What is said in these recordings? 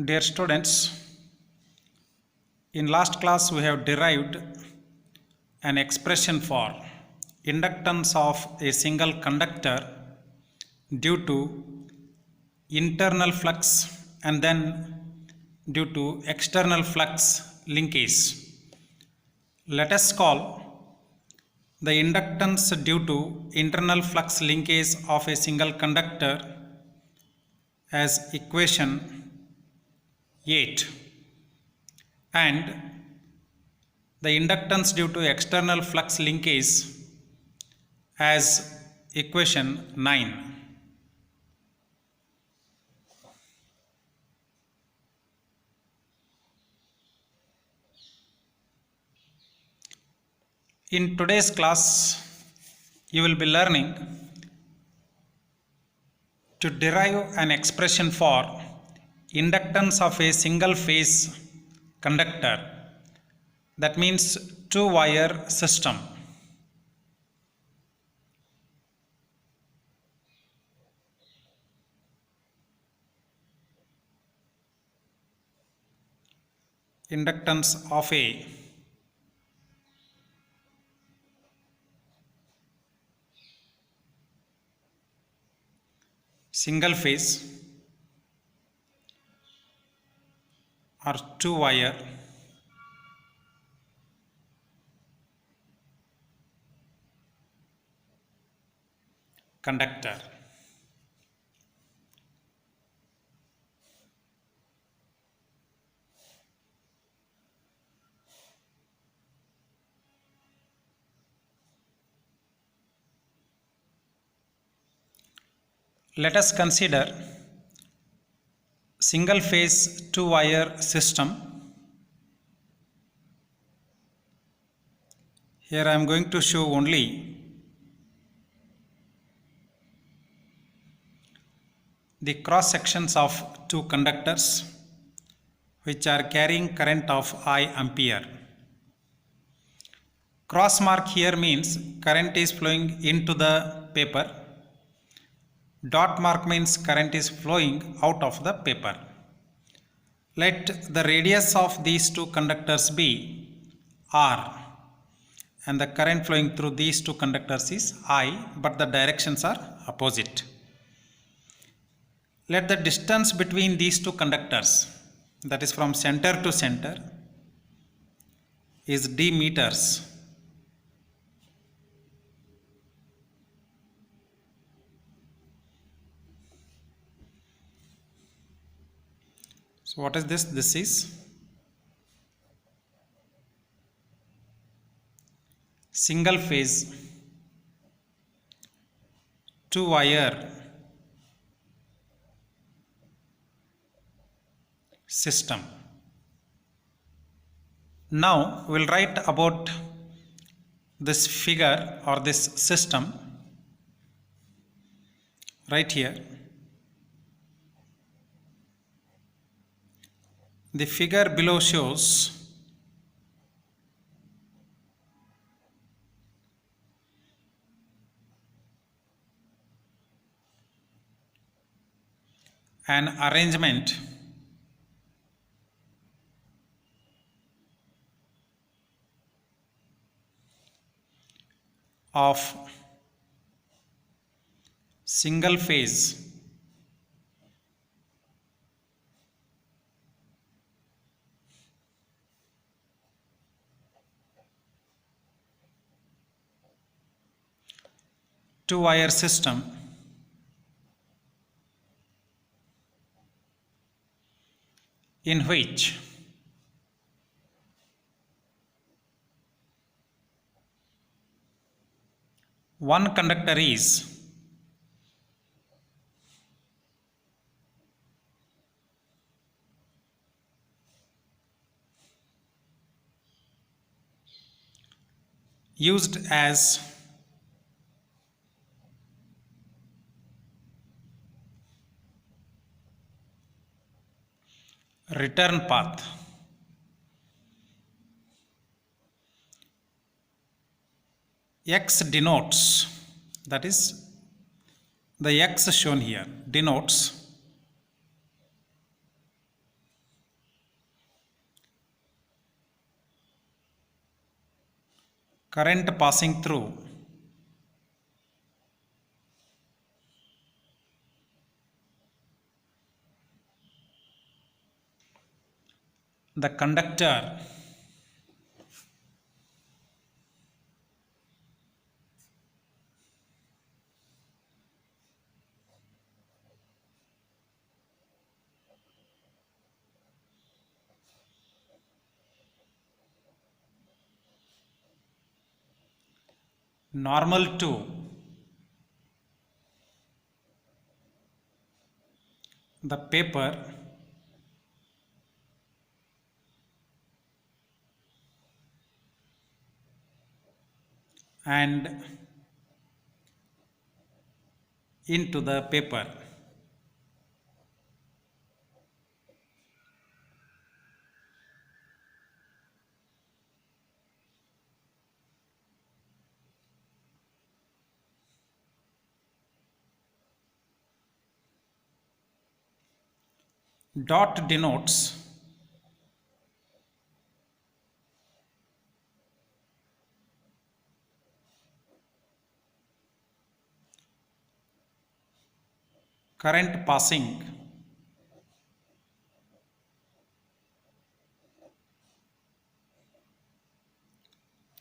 Dear students, in last class we have derived an expression for inductance of a single conductor due to internal flux and then due to external flux linkage. Let us call the inductance due to internal flux linkage of a single conductor as equation 8 and the inductance due to external flux linkage as equation 9. In today's class, you will be learning to derive an expression for inductance of a single phase conductor, that means two-wire system. Inductance of a single phase or two-wire conductor. Let us consider single phase two-wire system. Here I am going to show only the cross sections of two conductors which are carrying current of I ampere. Cross mark here means current is flowing into the paper. Dot mark means current is flowing out of the paper. Let the radius of these two conductors be R and the current flowing through these two conductors is I, but the directions are opposite. Let the distance between these two conductors, that is from center to center, is d meters. So what is this? This is single phase two-wire system. Now we will write about this figure or this system right here. The figure below shows an arrangement of single phase two-wire system in which one conductor is used as return path. X denotes, that is the X shown here denotes current passing through the conductor normal to the paper and into the paper. Dot denotes current passing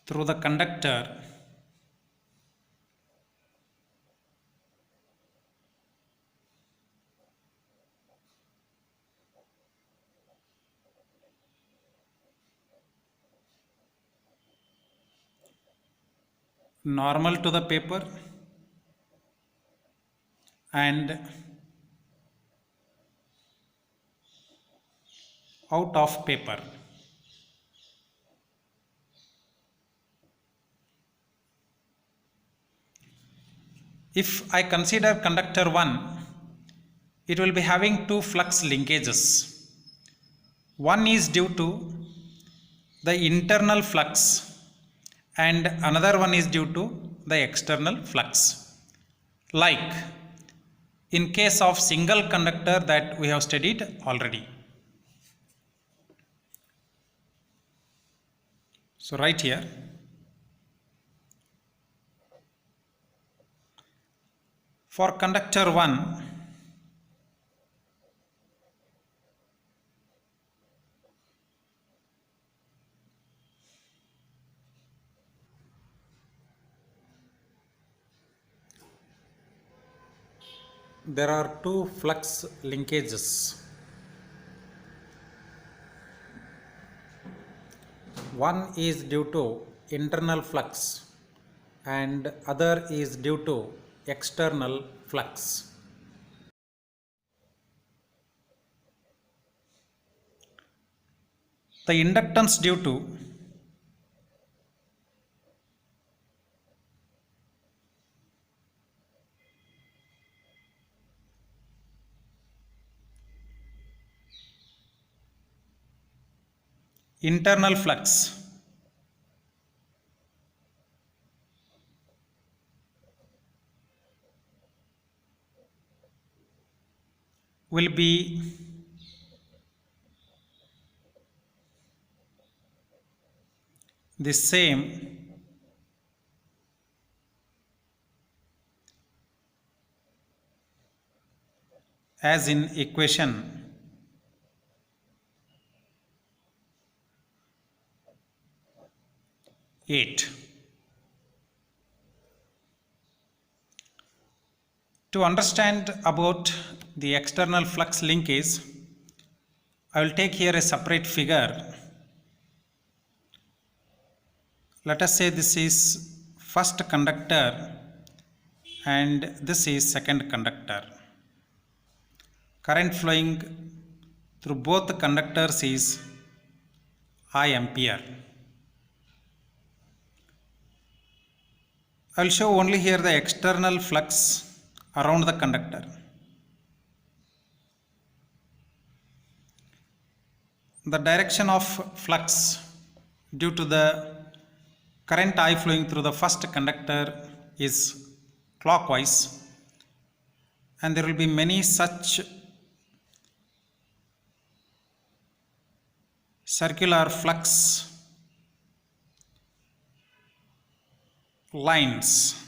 through the conductor normal to the paper and out of paper. If I consider conductor 1, it will be having two flux linkages. One is due to the internal flux and another one is due to the external flux. Like in case of single conductor that we have studied already. So right here, for conductor 1, there are two flux linkages. One is due to internal flux and other is due to external flux. The inductance due to internal flux will be the same as in equation 8. To understand about the external flux linkage, I will take here a separate figure. Let us say this is first conductor and this is second conductor. Current flowing through both the conductors is I ampere. I will show only here the external flux around the conductor. The direction of flux due to the current I flowing through the first conductor is clockwise, and there will be many such circular flux lines.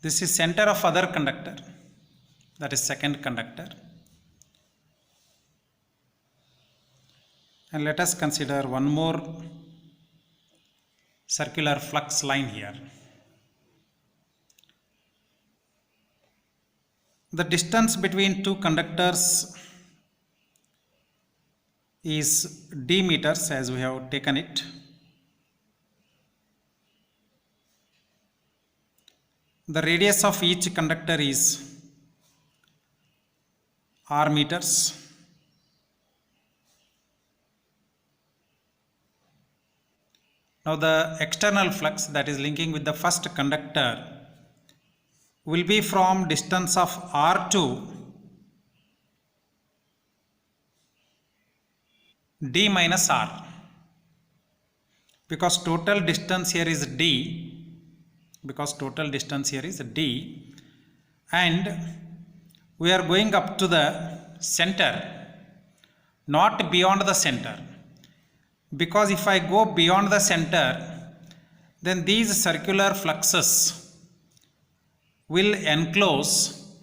This is center of other conductor, that is second conductor. And let us consider one more circular flux line here. The distance between two conductors is d meters as we have taken it. The radius of each conductor is r meters. Now the external flux that is linking with the first conductor will be from distance of r2 d minus r, because total distance here is d, and we are going up to the center, not beyond the center, because if I go beyond the center, then these circular fluxes will enclose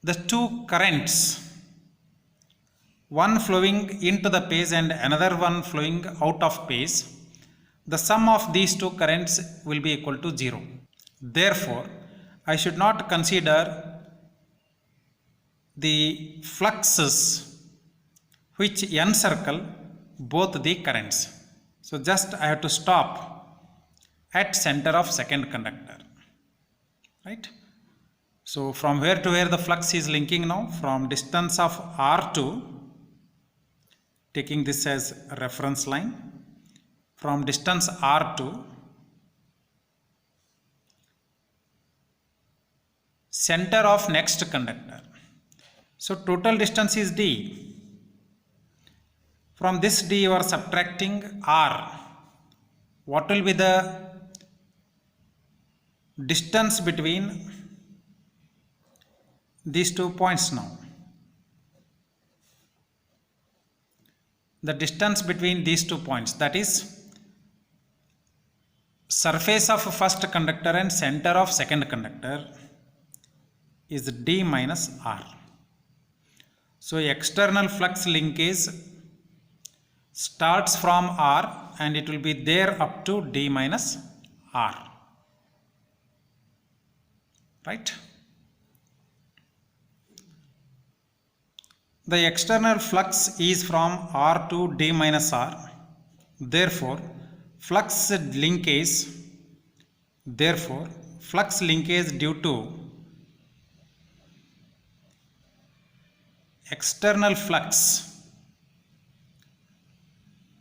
the two currents, one flowing into the phase and another one flowing out of phase. The sum of these two currents will be equal to 0. Therefore, I should not consider the fluxes which encircle both the currents. So just I have to stop at center of second conductor, right? So from where to where the flux is linking now? From distance of r2, taking this as reference line, from distance r2 center of next conductor. So total distance is d. From this d you are subtracting r. What will be the distance between these 2 points now? The distance between these 2 points, that is surface of first conductor and center of second conductor, is d minus r. So external flux linkage starts from r and it will be there up to d minus r, right? The external flux is from r to d minus r. Therefore, flux linkage due to external flux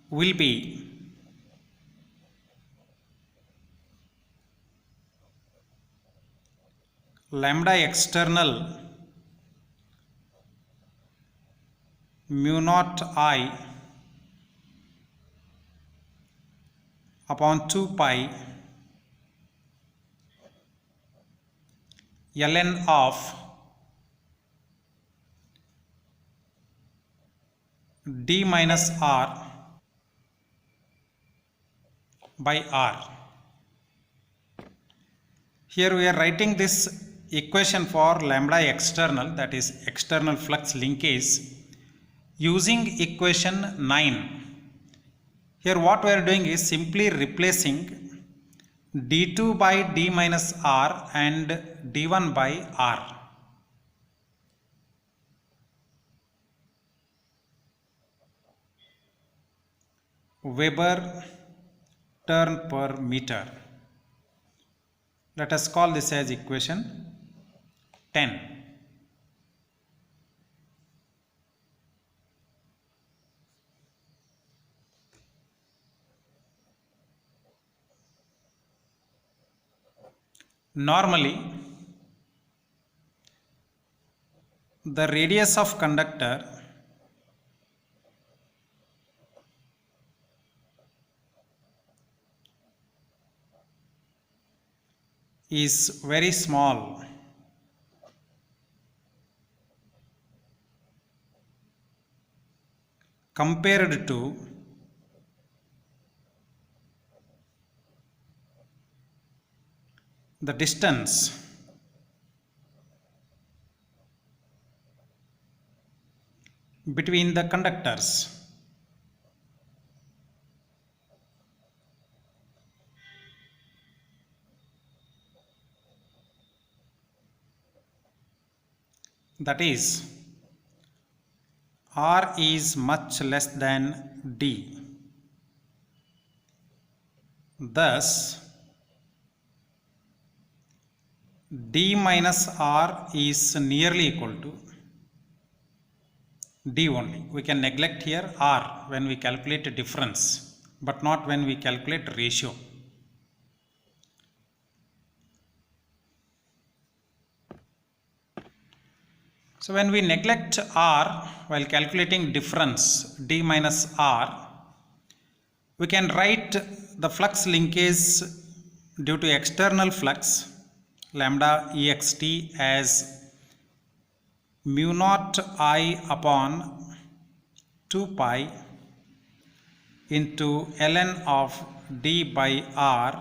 will be lambda external mu naught I upon 2 pi ln of d minus r by r. Here we are writing this equation for lambda external, that is external flux linkage, using equation 9. Here what we are doing is simply replacing d2 by d minus r and d1 by r. Weber turn per meter. Let us call this as equation 10. Normally, the radius of conductor is very small compared to the distance between the conductors. That is, R is much less than D. Thus, D minus R is nearly equal to D only. We can neglect here R when we calculate a difference, but not when we calculate ratio. So when we neglect R while calculating difference D minus R, we can write the flux linkage due to external flux lambda ext as mu naught I upon 2 pi into ln of D by R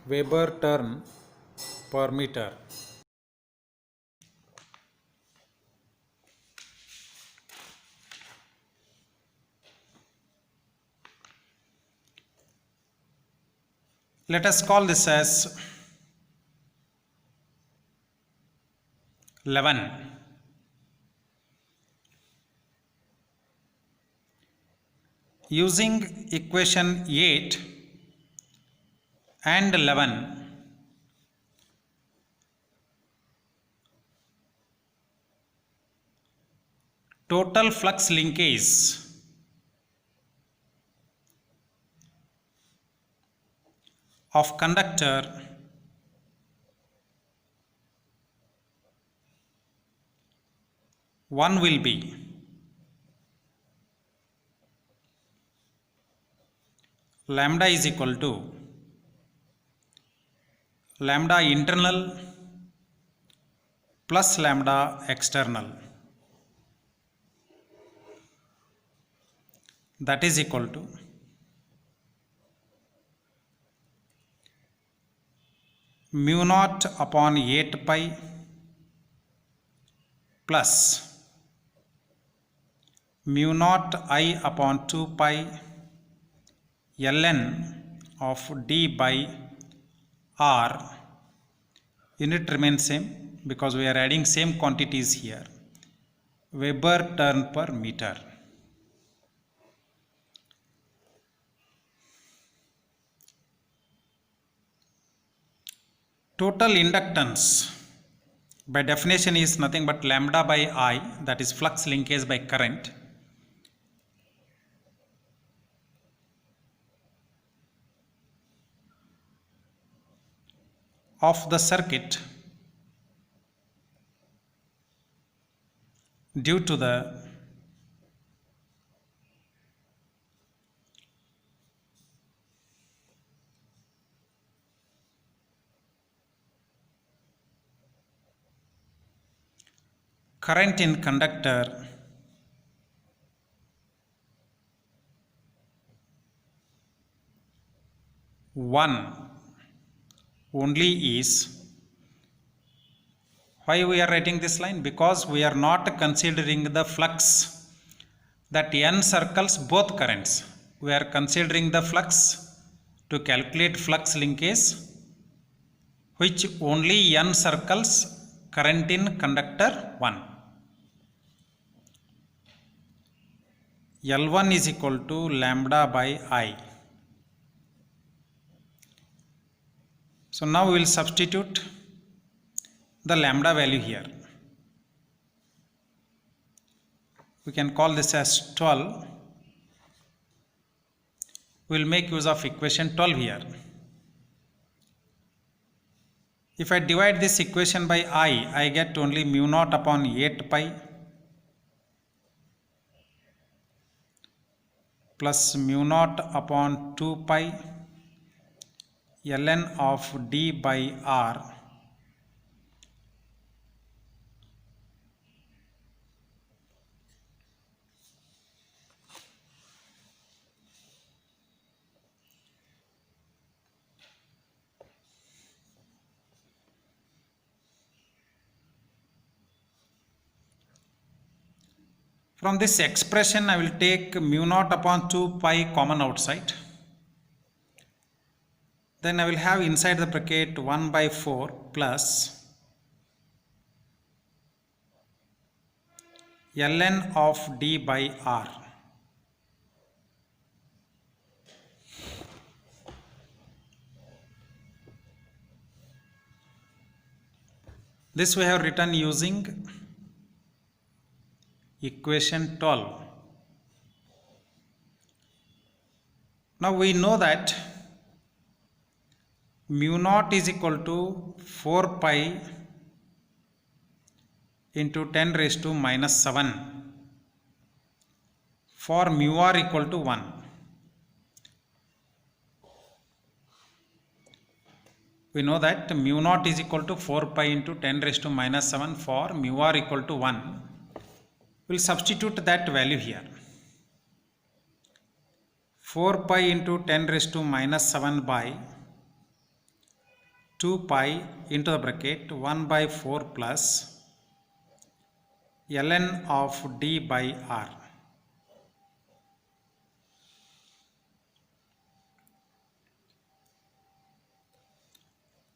Weber turn per meter. Let us call this as 11. Using equation 8 and 11, total flux linkage of conductor one will be lambda is equal to lambda internal plus lambda external, that is equal to mu naught upon 8 pi plus mu naught I upon 2 pi ln of D by R. Unit remains same because we are adding same quantities here. Weber turn per meter. Total inductance by definition is nothing but lambda by I, that is flux linkage by current, of the circuit due to the current in conductor one only is. Why we are writing this line? Because we are not considering the flux that n circles both currents. We are considering the flux to calculate flux linkage which only n circles current in conductor 1. L1 is equal to lambda by I. So now we will substitute the lambda value here. We can call this as 12. We will make use of equation 12 here. If I divide this equation by I get only mu naught upon 8 pi plus mu naught upon 2 pi ln of d by r From this expression, I will take mu naught upon 2 pi common outside. Then I will have inside the bracket 1 by 4 plus ln of d by r. This we have written using equation 12. Now we know that mu naught is equal to 4 pi into 10 raised to minus 7 for mu r equal to 1. We know that mu naught is equal to 4 pi into 10 raised to minus 7 for mu r equal to 1. We will substitute that value here. 4 pi into 10 raised to minus 7 by 2 pi into the bracket 1 by 4 plus ln of d by r.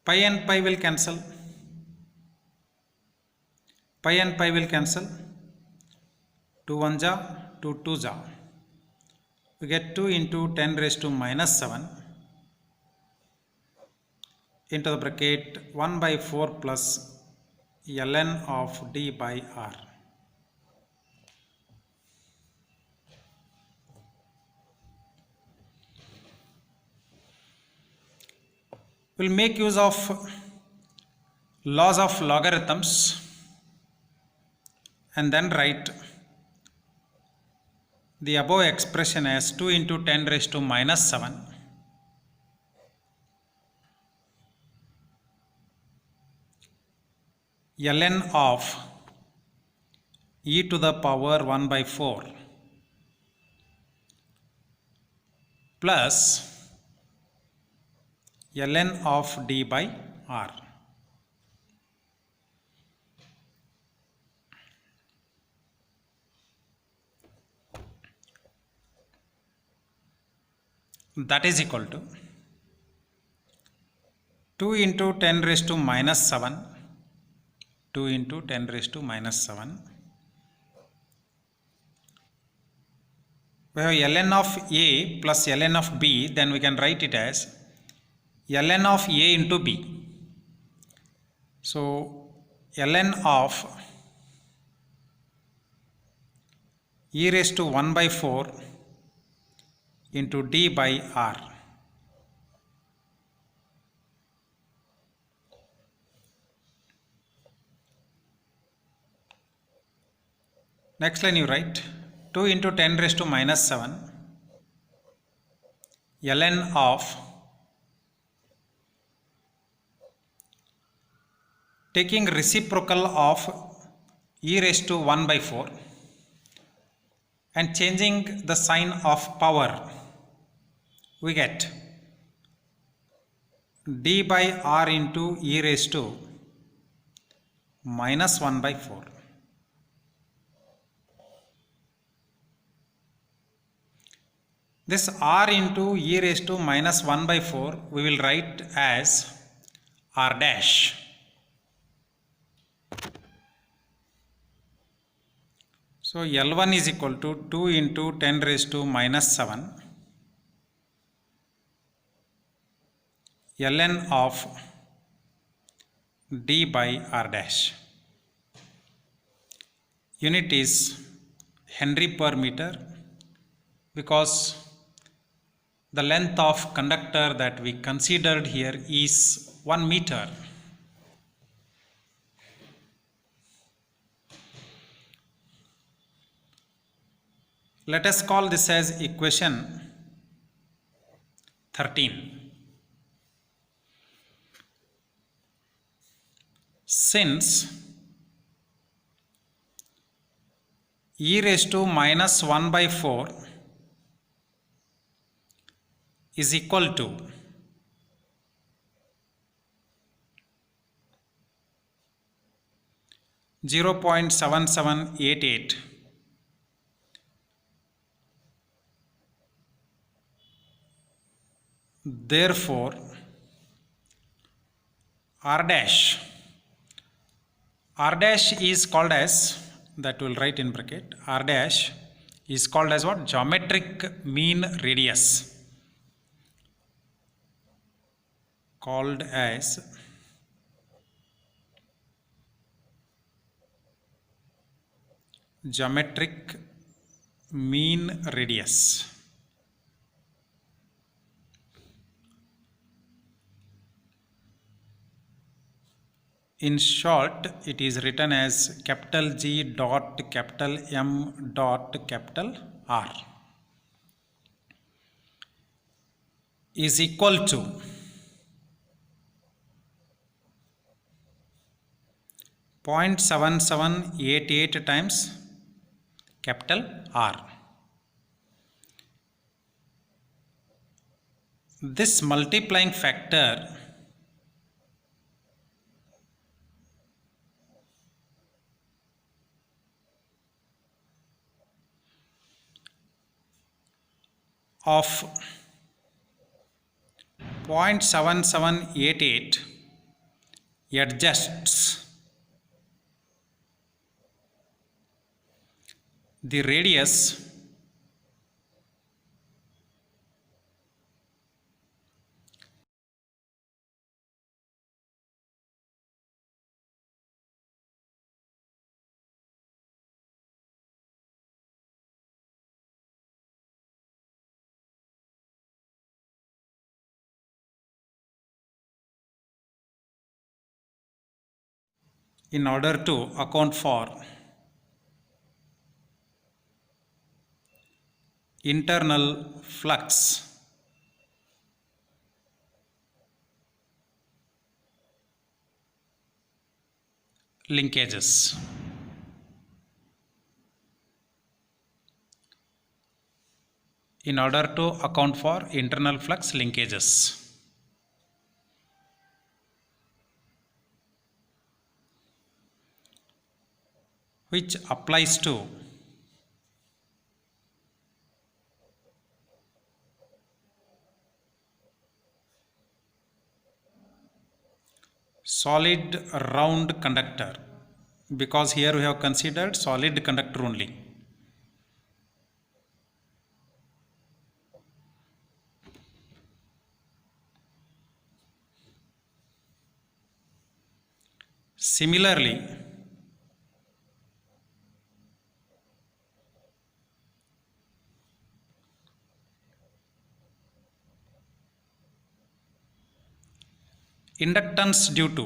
Pi and pi will cancel. Pi and pi will cancel. 2 1 ja, 2 2 ja. We get 2 into 10 raised to minus 7 into the bracket 1 by 4 plus ln of d by r. We will make use of laws of logarithms and then write the above expression as 2 into 10 raised to minus 7 ln of e to the power 1 by 4 plus ln of d by r. That is equal to 2 into 10 raised to minus 7, 2 into 10 raised to minus 7. We have ln of a plus ln of b, then we can write it as ln of a into b. So ln of e raised to 1 by 4 into d by r. Next line you write 2 into 10 raised to minus 7 ln of taking reciprocal of e raised to 1 by 4 and changing the sign of power, we get d by r into e raised to minus 1 by 4. This r into e raised to minus 1 by 4 we will write as r dash. So L1 is equal to 2 into 10 raised to minus 7 ln of d by r dash. Unit is Henry per meter because the length of conductor that we considered here is 1 meter. Let us call this as equation 13. Since e raised to minus 1 by 4 is equal to 0.7788, therefore r dash is called as, that will write in bracket, r dash is called as what? Geometric mean radius, called as geometric mean radius. In short, it is written as capital G dot capital M dot capital R is equal to 0.7788 times capital R. This multiplying factor of 0.7788 adjusts the radius in order to account for internal flux linkages. In order to account for internal flux linkages. Which applies to solid round conductor, because here we have considered solid conductor only. Similarly, inductance due to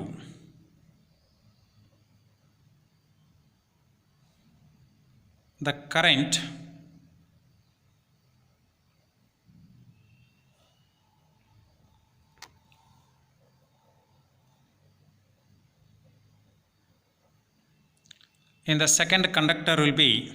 the current in the second conductor will be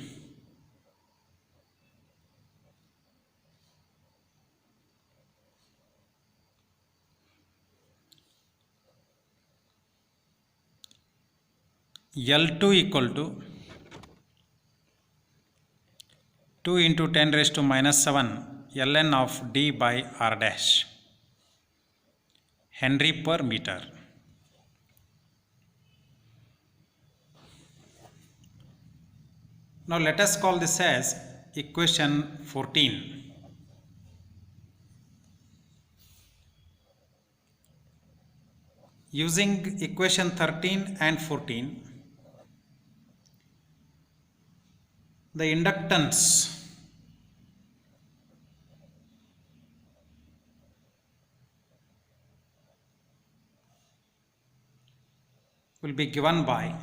L2 equal to 2 into 10 raised to minus 7 ln of d by r dash Henry per meter. Now let us call this as equation 14. Using equation 13 and 14, the inductance will be given by,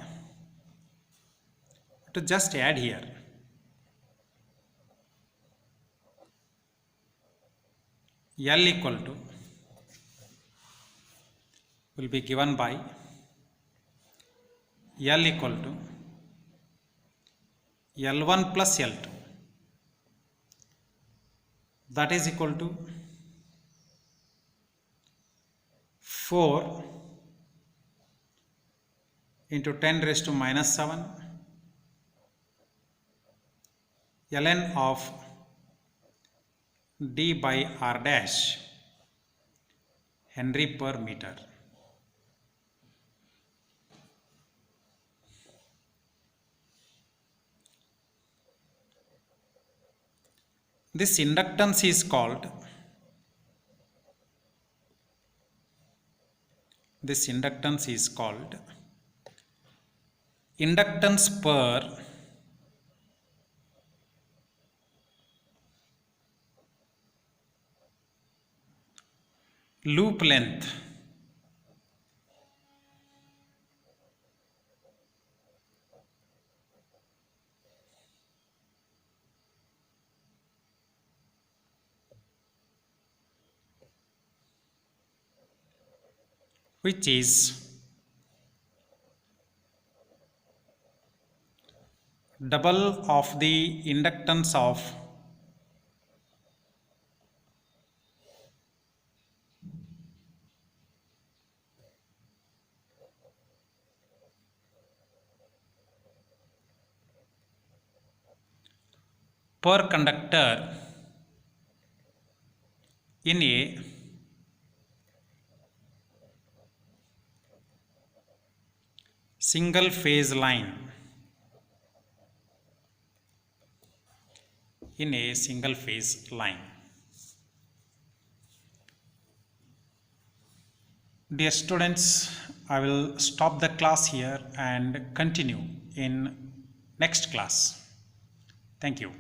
to just add here, L equal to will be given by L equal to L1 plus L2, that is equal to 4 into 10 raised to minus 7 ln of d by r dash Henry per meter. This inductance is called inductance per loop length. Which is double of the inductance of per conductor in a single phase line. Dear students, I will stop the class here and continue in next class. Thank you.